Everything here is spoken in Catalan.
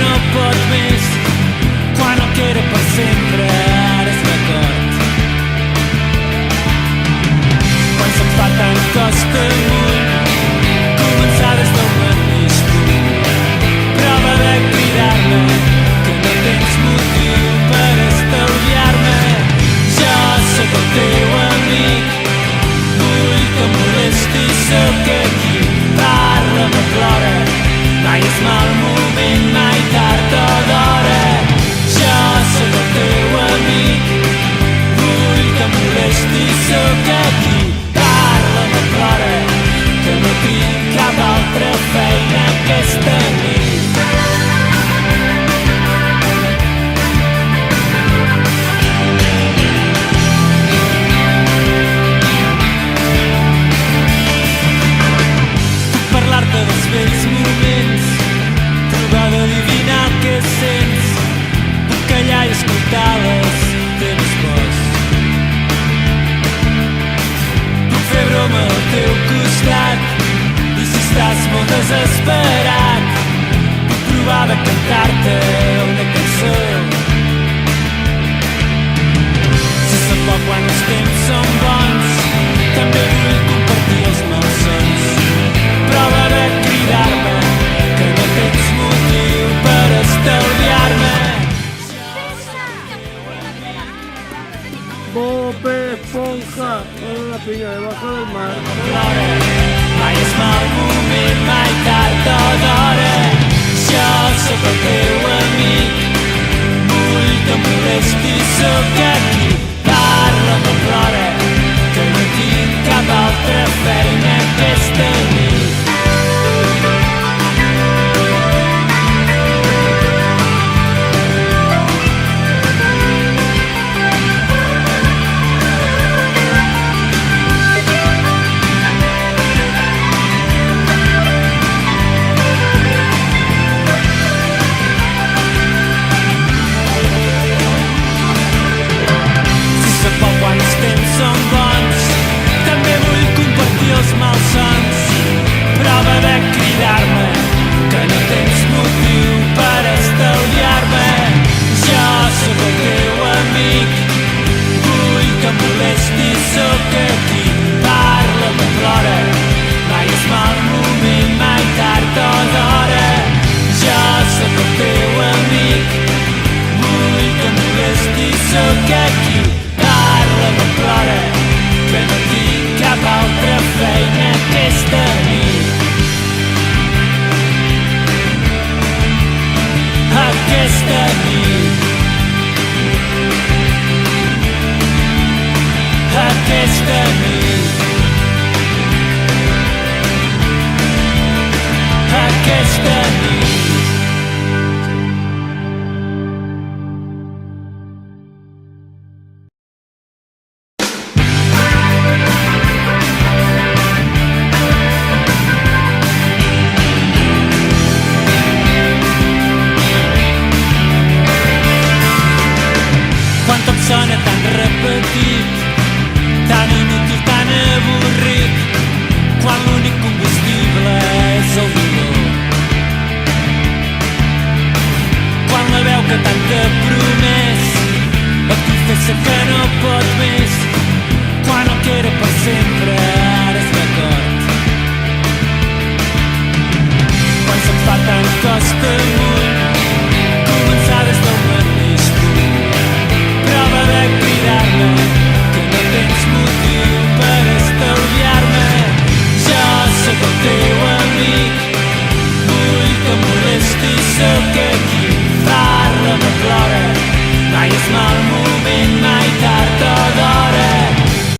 no pot més, quan el que era per sempre ara és record. Quan se'n fa tan costa amunt començar des del mateix punt, prova de cridar-me que no tens motiu per estalviar-me. Jo sóc el teu amic, vull que em molestis, sóc aquí, parla'm o plora, mai és mal moment, mai tard o d'hora. Jo sóc el teu amic, vull que em molestis, sóc aquí, parla'm o plora, que no tinc cap altra feina aquesta nit. Puc parlar-te dels vells moments, provar d'adivinar el que sents, puc callar i escoltar les teves pors, puc fer broma al teu costat i si estàs molt desesperat puc provar de cantar-te una cançó. Si sap poc quan els temps són bons, també vull compartir els malsons, prova de cridar-me que no tens motiu per estalviar-me. Bob Esponja, la piña debajo del mar. Plora, mai és mal moment, mai tard o d'hora. Jo sóc el teu amic, vull que em molestis, sóc aquí, parla'm o plora, que no tinc cap altra feina aquesta nit. Quan els temps són bons, també vull compartir els malsons, prova de cridar-me que no tens motiu per estalviar-me. Jo sóc el teu amic, vull que em molestis, sóc aquí, parla'm o plora, mai és mal moment, mai tard o d'hora. Jo sóc el teu amic, vull que em molestis, sóc aquí, parla'm o plora, que no tinc cap altra feina aquesta nit. Aquesta nit. Aquesta nit. Aquesta nit. Quan tot sona tan repetit, tan inútil, tan avorrit, quan l'únic combustible és el dolor, quan la veu que tant t'ha promès et confessa que no pot més, quan el que era per sempre ara és record, quan se'n fa tan costa